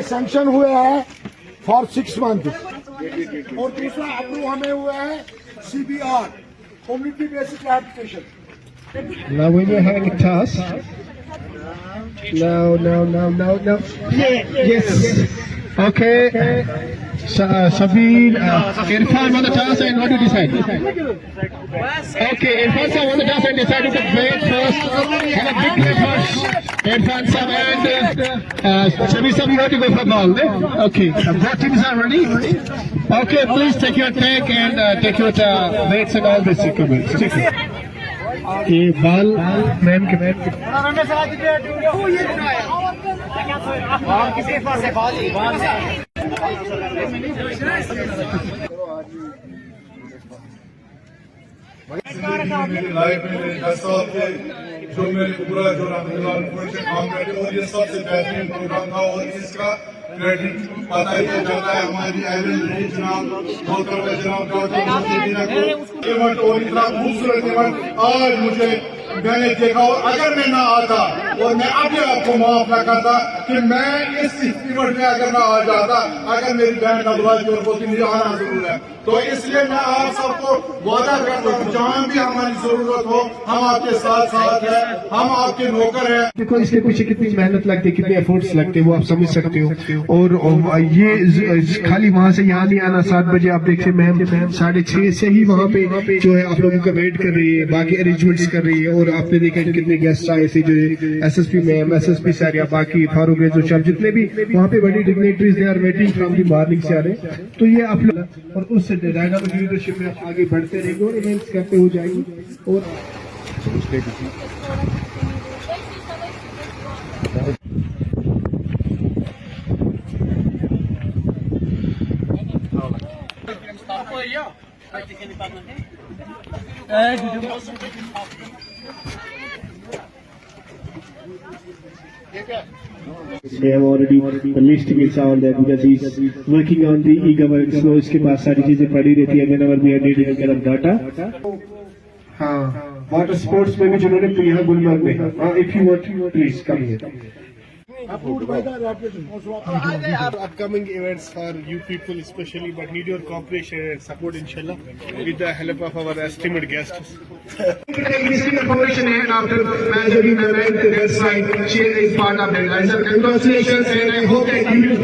Sanction हुए हैं for 6 month और दूसरा अप्रूव हमें हुआ है CBR community basic rehabilitation. Now when you have a task. No. Yes. Okay. Sabeen, Irfan on the task and what do you decide? Okay, Irfan sir on the task and decide to wait first. Have a big play first. Irfan sir and Sabeen sir, you have to go for ball. Okay, both teams are ready. Okay, please take your tank and take your weights and all this equipment. ये बाल ma'am के मेरी life में 10 साल से जो मेरे पूरा जो काम करते और ये सबसे बेहतरीन प्रोग्राम था और इसका क्रेडिट पता ही जाता है हमारी जनाब इवेंट और इतना खूबसूरत इवेंट आज मुझे मैंने देखा और अगर मैं ना आता और मैं अभी आपको माफ न करता कि मैं इस इवेंट में अगर मैं आ जाता अगर मेरी बहन का बुलाई और बोलती मुझे आना जरूर है तो इसलिए मैं आप सबको वादा करता हूँ जहाँ भी हमारी जरूरत हो हम आपके साथ साथ हैं हम आपके नौकर हैं. देखो इसके पीछे कितनी मेहनत लगती है कितने एफर्ट्स लगते हैं वो आप समझ सकते हो और ये खाली वहाँ से यहाँ नहीं आना 7 बजे आप देखिए मैम 6:30 से ही वहाँ पे जो है आप लोगों का वेट कर रही है बाकी अरेंजमेंट्स कर रही है और आपने देखा कितने गेस्ट आए थे जो SSP मैम SSP सारिया बाकी फारूक रेजो साहब जितने भी वहाँ पे बड़ी dignitaries they are waiting from the morning से आ रहे तो ये आप लोग और उससे डायनामिक लीडरशिप में आगे बढ़ते रहेंगे और इवेंट्स करते हो जाएंगे और They have already listing it out there because he's working on the e-governance. So इसके पास सारी चीजें पड़ी रहती है whenever we are needing a kind of data. हाँ, water sports में भी जिन्होंने यहाँ गुलमर्ग में if you want please come here. Upcoming events for you people especially, but need your cooperation and support inshallah with the help of our esteemed guests. Information and after managing the event, the website, share is part of it. And congratulations and I hope that you will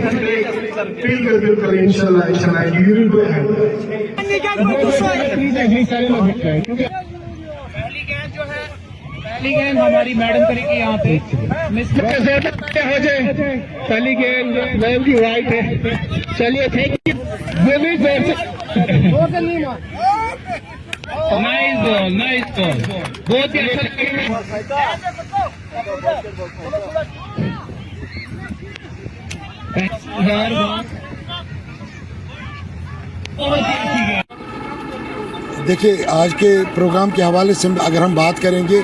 feel good inshallah, and you will go ahead. पहली गेंद हमारी madam करेगी यहाँ पे हो जाए पहली गेंद मैम की वाइट है चलिए थैंक यू नाइस बॉल बहुत ही अच्छा देखिए आज के प्रोग्राम के हवाले से अगर हम बात करेंगे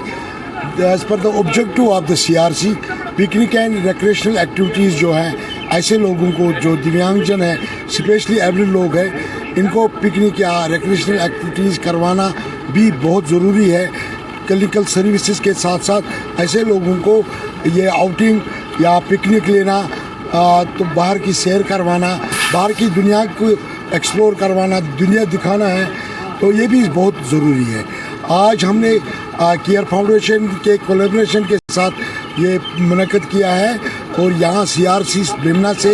as per the objective of the CRC picnic and recreational activities जो हैं ऐसे लोगों को जो दिव्यांगजन है स्पेशली एबल लोग हैं इनको पिकनिक या रिक्रिएशनल एक्टिविटीज़ करवाना भी बहुत ज़रूरी है. क्लिनिकल सर्विसेज के साथ साथ ऐसे लोगों को ये आउटिंग या पिकनिक लेना तो बाहर की सैर करवाना बाहर की दुनिया को एक्सप्लोर करवाना दुनिया दिखाना है तो ये भी बहुत ज़रूरी है. आज हमने केयर फाउंडेशन के कोलैबोरेशन के साथ ये मुनक़द किया है और यहाँ CRC बिमना से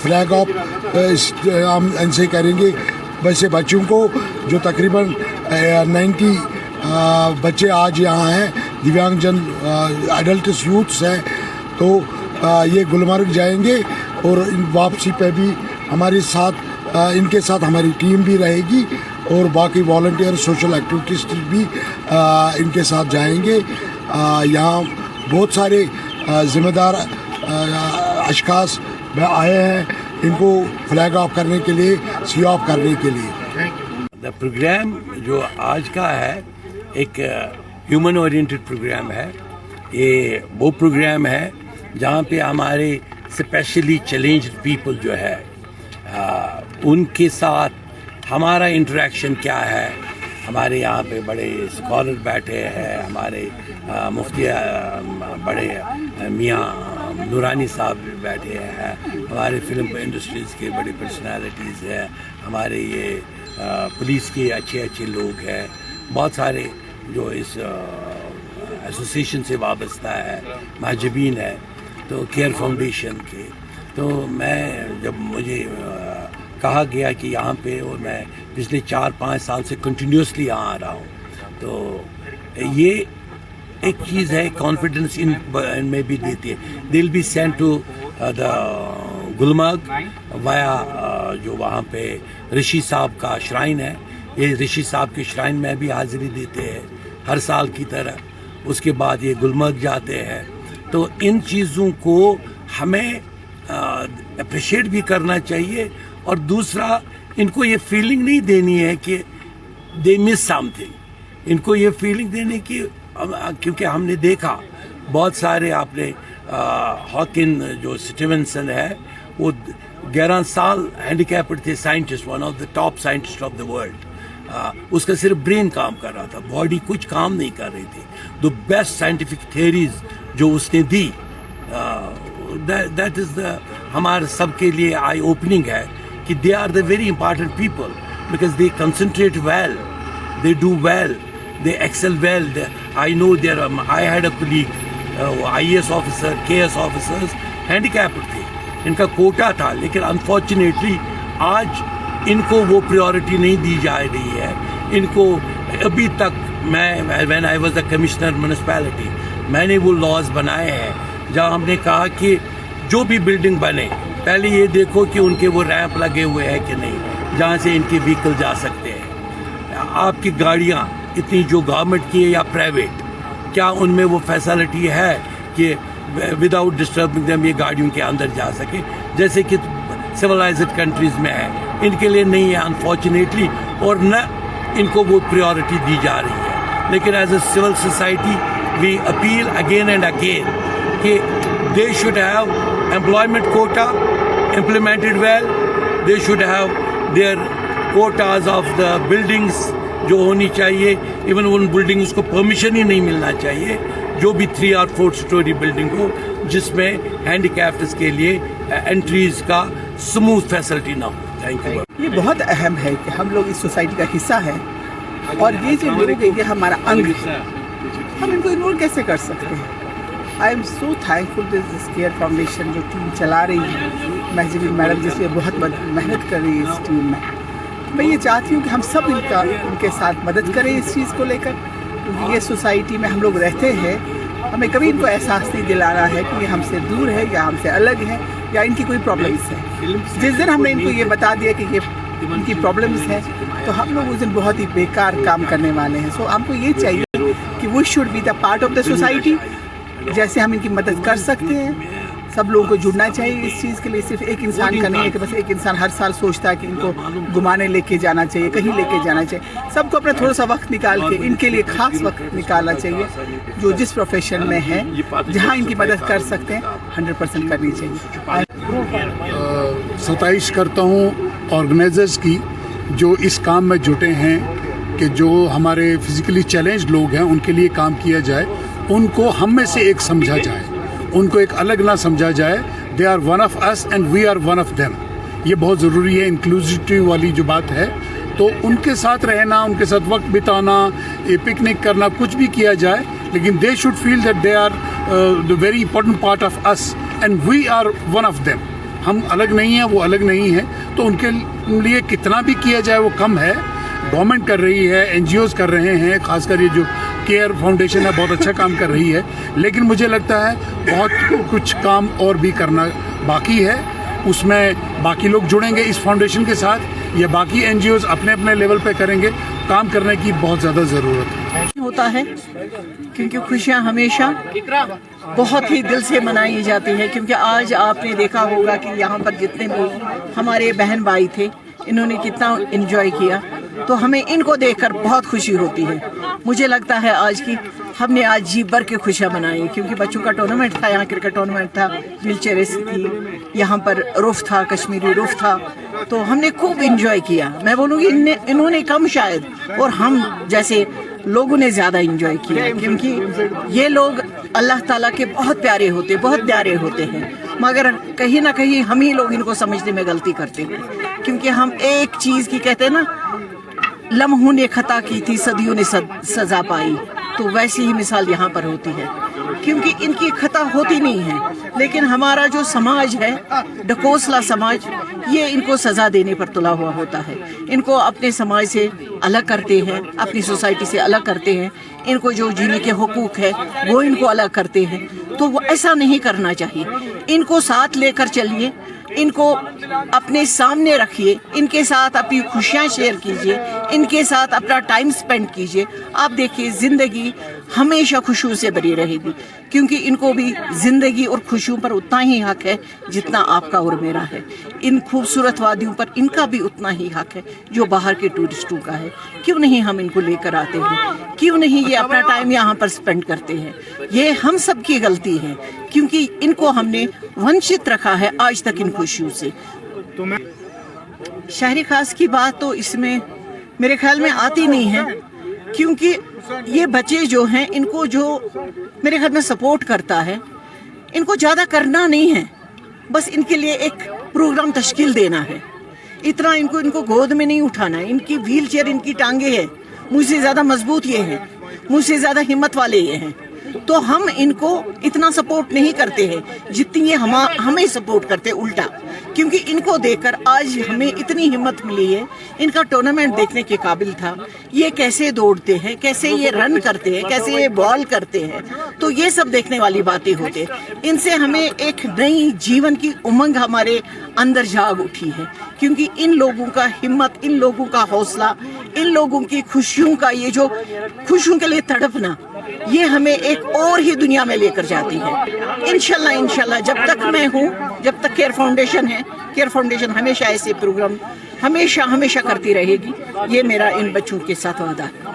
फ्लैग ऑफ हम इनसे करेंगे वैसे बच्चों को जो तकरीबन 90 बच्चे आज यहाँ हैं दिव्यांगजन एडल्ट यूथ्स हैं तो ये गुलमर्ग जाएंगे और वापसी पे भी हमारे साथ इनके साथ हमारी टीम भी रहेगी और बाकी वॉलंटियर सोशल एक्टिविटीज़ भी इनके साथ जाएंगे. यहाँ बहुत सारे ज़िम्मेदार अशख़ास आए हैं इनको फ्लैग ऑफ करने के लिए सी ऑफ करने के लिए. द प्रोग्राम जो आज का है एक ह्यूमन ओरिएंटेड प्रोग्राम है. ये वो प्रोग्राम है जहाँ पे हमारे स्पेशली चैलेंज्ड पीपल जो है उनके साथ हमारा इंटरेक्शन क्या है। हमारे यहाँ पे बड़े स्कॉलर बैठे हैं, हमारे मुफ्ती बड़े मियाँ नूरानी साहब भी बैठे हैं, हमारे फिल्म इंडस्ट्रीज़ के बड़े पर्सनालिटीज़ हैं, हमारे ये पुलिस के अच्छे अच्छे लोग हैं, बहुत सारे जो इस एसोसिएशन से वाबस्ता है, महजबीन है, तो केयर फाउंडेशन के। तो मैं जब मुझे कहा गया कि यहाँ पे, और मैं पिछले 4-5 साल से कंटिन्यूसली यहाँ आ रहा हूँ, तो ये एक चीज़ है, कॉन्फिडेंस इन में भी देती है। They will be sent to the Gulmarg via जो वहाँ पे ऋषि साहब का श्राइन है, ये ऋषि साहब के श्राइन में भी हाजिरी देते हैं हर साल की तरह। उसके बाद ये गुलमर्ग जाते हैं। तो इन चीज़ों को हमें अप्रिशिएट भी करना चाहिए, और दूसरा इनको ये फीलिंग नहीं देनी है कि दे मिस समथिंग। इनको ये फीलिंग देने की, क्योंकि हमने देखा बहुत सारे, आपने हॉकिन जो स्टीवनसन है वो 11 साल हैंडीकैप्ड थे scientist, one of the top scientist of the world. उसका सिर्फ ब्रेन काम कर रहा था, बॉडी कुछ काम नहीं कर रही थी। द बेस्ट साइंटिफिक थियरीज जो उसने दी, दैट इज़ द हमारे सबके लिए आई ओपनिंग है कि they are the very important people, because they concentrate well, they do well, they excel well. I know there. I had a colleague, IAS officer, KS officers, handicapped थे, इनका कोटा था, लेकिन unfortunately आज इनको वो प्रायोरिटी नहीं दी जा रही है। इनको अभी तक, मैं when I was the commissioner municipality, मैंने वो लॉज बनाए हैं जहाँ हमने कहा कि जो भी बिल्डिंग बने पहले ये देखो कि उनके वो रैंप लगे हुए हैं कि नहीं, जहाँ से इनके व्हीकल जा सकते हैं। आपकी गाड़ियाँ इतनी जो गवर्नमेंट की है या प्राइवेट, क्या उनमें वो फैसिलिटी है कि विदाउट डिस्टर्बिंग देम ये गाड़ियों के अंदर जा सके, जैसे कि सिविलाइज्ड कंट्रीज़ में है। इनके लिए नहीं है अनफॉर्चुनेटली, और न इनको वो प्रायोरिटी दी जा रही है। लेकिन as a civil society we appeal again and again कि they should have employment quota implemented well, they should have their quotas of the buildings जो होनी चाहिए। इवन उन बिल्डिंग्स को परमिशन ही नहीं मिलना चाहिए जो भी 3 और 4 स्टोरी बिल्डिंग हो, जिसमें हैंडीकैप्ड्स के लिए एंट्रीज का स्मूथ फैसिलिटी ना हो। Thank you. ये बहुत अहम है कि हम लोग इस सोसाइटी का हिस्सा हैं, और ये जो लोग हैं ये हमारा अंग है, हम इनको इग्नोर कैसे कर सकते हैं। I am so thankful this care foundation जो टीम चला रही है, महजबीन मैडम जिसमें बहुत मेहनत कर रही है इस टीम में। मैं ये चाहती हूँ कि हम सब उनके साथ मदद करें इस चीज़ को लेकर, क्योंकि ये सोसाइटी में हम लोग रहते हैं, हमें कभी इनको एहसास नहीं दिलाना है कि ये हमसे दूर है या हमसे अलग है या इनकी कोई प्रॉब्लम्स है। जिस दिन हमने इनको ये बता दिया कि ये इनकी प्रॉब्लम्स है, तो हम लोग उस दिन बहुत ही बेकार काम करने वाले हैं। सो हमको ये चाहिए कि we should be the part of the society, जैसे हम इनकी मदद कर सकते हैं। सब लोगों को जुड़ना चाहिए इस चीज़ के लिए। सिर्फ एक इंसान का नहीं है कि बस एक इंसान हर साल सोचता है कि इनको घुमाने लेके जाना चाहिए, कहीं लेके जाना चाहिए। सबको अपना थोड़ा सा वक्त निकाल के इनके लिए खास वक्त निकालना चाहिए, जो जिस प्रोफेशन में है, जहां इनकी मदद कर सकते हैं 100% करनी चाहिए। सताइश करता हूँ ऑर्गेनाइजर्स की जो इस काम में जुटे हैं कि जो हमारे फिजिकली चैलेंज लोग हैं उनके लिए काम किया जाए, उनको हम में से एक समझा जाए, उनको एक अलग ना समझा जाए। They are one of us and we are one of them. ये बहुत ज़रूरी है, इंक्लूसिविटी वाली जो बात है। तो उनके साथ रहना, उनके साथ वक्त बिताना, ये पिकनिक करना, कुछ भी किया जाए, लेकिन they should feel that they are the very important part of us and we are one of them. हम अलग नहीं हैं, वो अलग नहीं है। तो उनके लिए कितना भी किया जाए वो कम है। गवर्नमेंट कर रही है, NGOs कर रहे हैं, खासकर ये जो केयर फाउंडेशन है बहुत अच्छा काम कर रही है, लेकिन मुझे लगता है बहुत कुछ काम और भी करना बाकी है। उसमें बाकी लोग जुड़ेंगे इस फाउंडेशन के साथ या बाकी NGOs अपने अपने लेवल पे करेंगे, काम करने की बहुत ज़्यादा ज़रूरत है। होता है क्योंकि खुशियाँ हमेशा बहुत ही दिल से मनाई जाती है, क्योंकि आज आपने देखा होगा कि यहाँ पर जितने लोग हमारे बहन भाई थे, इन्होंने कितना एंजॉय किया, तो हमें इनको देखकर बहुत खुशी होती है। मुझे लगता है आज की हम ने आज जी भर के खुशियाँ मनाई क्योंकि बच्चों का टूर्नामेंट था, यहाँ क्रिकेट टूर्नामेंट था, व्हीलचेयर रेस थी, यहाँ पर रूफ था, कश्मीरी रूफ था, तो हमने खूब इंजॉय किया। मैं बोलूँगी इन्होंने कम शायद, और हम जैसे लोगों ने ज़्यादा इंजॉय किया क्योंकि ये लोग अल्लाह ताला के बहुत प्यारे होते, बहुत प्यारे होते हैं, मगर कहीं ना कहीं हम ही लोग इनको समझने में गलती करते हैं क्योंकि हम एक चीज़ की कहते हैं ना, लम्हों ने खता की थी सदियों ने सजा पाई, तो वैसी ही मिसाल यहाँ पर होती है क्योंकि इनकी खता होती नहीं है, लेकिन हमारा जो समाज है, ढकोसला समाज, ये इनको सज़ा देने पर तुला हुआ होता है। इनको अपने समाज से अलग करते हैं, अपनी सोसाइटी से अलग करते हैं, इनको जो जीने के हुकूक है वो इनको अलग करते हैं, तो वो ऐसा नहीं करना चाहिए। इनको साथ लेकर चलिए, इनको अपने सामने रखिए, इनके साथ अपनी खुशियाँ शेयर कीजिए, इनके साथ अपना टाइम स्पेंड कीजिए। आप देखिए ज़िंदगी हमेशा खुशियों से भरी रहेगी क्योंकि इनको भी ज़िंदगी और खुशियों पर उतना ही हक है जितना आपका और मेरा है। इन खूबसूरत वादियों पर इनका भी उतना ही हक है जो बाहर के टूरिस्टों का है। क्यों नहीं हम इनको लेकर आते हैं, क्यों नहीं ये अपना टाइम यहाँ पर स्पेंड करते हैं। ये हम सब की गलती है क्योंकि इनको हमने वंचित रखा है आज तक इन खुशियों से। तो मैं शहरी खास की बात तो इसमें मेरे ख्याल में आती नहीं है क्योंकि ये बच्चे जो हैं, इनको जो मेरे ख्याल में सपोर्ट करता है, इनको ज़्यादा करना नहीं है, बस इनके लिए एक प्रोग्राम तश्कील देना है। इतना इनको गोद में नहीं उठाना है। इनकी व्हील चेयर, इनकी टांगे हैं, मुझसे ज़्यादा मजबूत ये हैं, मुझसे ज़्यादा हिम्मत वाले ये हैं, तो हम इनको इतना सपोर्ट नहीं करते हैं जितनी ये हमें सपोर्ट करते हैं उल्टा, क्योंकि इनको देखकर आज हमें इतनी हिम्मत मिली है। इनका टूर्नामेंट देखने के काबिल था, ये कैसे दौड़ते हैं, कैसे ये रन करते हैं, कैसे ये बॉल करते हैं, तो ये सब देखने वाली बातें होती हैं। इनसे हमें एक नई जीवन की उमंग हमारे अंदर जाग उठी है क्योंकि इन लोगों का हिम्मत, इन लोगों का हौसला, इन लोगों की खुशियों का ये जो खुशियों के लिए तड़पना, ये हमें एक और ही दुनिया में लेकर जाती है। इंशाल्लाह जब तक मैं हूँ, जब तक केयर फाउंडेशन है, केयर फाउंडेशन हमेशा ऐसे प्रोग्राम हमेशा करती रहेगी। ये मेरा इन बच्चों के साथ वादा है।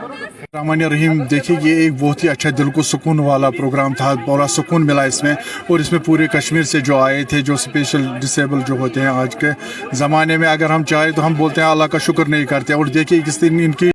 रहमान रहीम, देखिए ये एक बहुत ही अच्छा दिल को सुकून वाला प्रोग्राम था, बड़ा सुकून मिला इसमें, और इसमें पूरे कश्मीर से जो आए थे, जो स्पेशल डिसेबल जो होते हैं आज के ज़माने में, अगर हम चाहें तो हम बोलते हैं अल्लाह का शुक्र नहीं करते। और देखिए किस दिन इनकी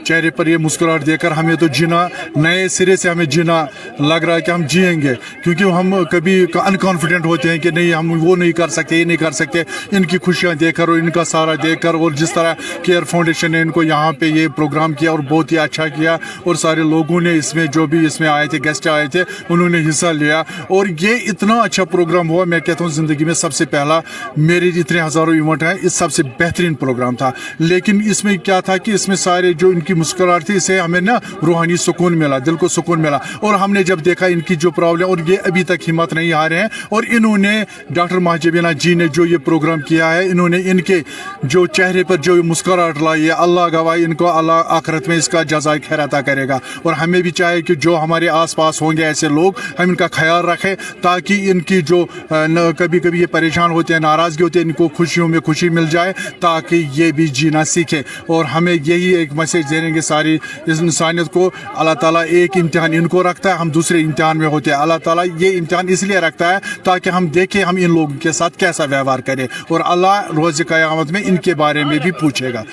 चेहरे पर ये मुस्कुराहट देखकर हमें तो जीना, नए सिरे से हमें जीना लग रहा है कि हम जिएंगे, क्योंकि हम कभी अनकॉन्फिडेंट होते हैं कि नहीं हम वो नहीं कर सकते, ये नहीं कर सकते। इनकी खुशियाँ देखकर और इनका सारा देखकर, और जिस तरह केयर फाउंडेशन ने इनको यहाँ पे ये प्रोग्राम किया और बहुत ही अच्छा किया, और सारे लोगों ने इसमें जो भी इसमें आए थे, गेस्ट आए थे, उन्होंने हिस्सा लिया, और ये इतना अच्छा प्रोग्राम हुआ। मैं कहता हूँ ज़िंदगी में सबसे पहला, मेरे इतने हज़ारों इवेंट हैं, इस सबसे बेहतरीन प्रोग्राम था। लेकिन इसमें क्या था कि इसमें सारे जो इनकी मुस्कुराहट थी, इससे हमें ना रूहानी सुकून मिला, दिल को सुकून मिला। और हमने जब देखा इनकी जो प्रॉब्लम, और ये अभी तक हिम्मत नहीं हारे हैं, और इन्होंने डॉक्टर महजबीना जी ने जो ये प्रोग्राम किया है, इन्होंने इनके जो चेहरे पर जो मुस्कुराहट लाई है, अल्लाह गवाह, इनको अल्लाह आखिरत में इसका जज़ाए खैर अता करेगा। और हमें भी चाहिए कि जो हमारे आसपास होंगे ऐसे लोग, हम इनका ख्याल रखें ताकि इनकी जो कभी कभी ये परेशान होते हैं, नाराज़गी होती है, इनको खुशियों में खुशी मिल जाए ताकि ये भी जीना सीखे। और हमें यही एक मैसेज देंगे सारी इस इंसानियत को, अल्लाह ताला एक इम्तिहान इनको रखता है, हम दूसरे इम्तिहान में होते हैं। अल्लाह ताला ये इम्तिहान इसलिए रखता है ताकि हम देखें हम इन लोगों के साथ कैसा व्यवहार करें, और अल्लाह रोज़ क़यामत में इनके बारे में भी पूछेगा।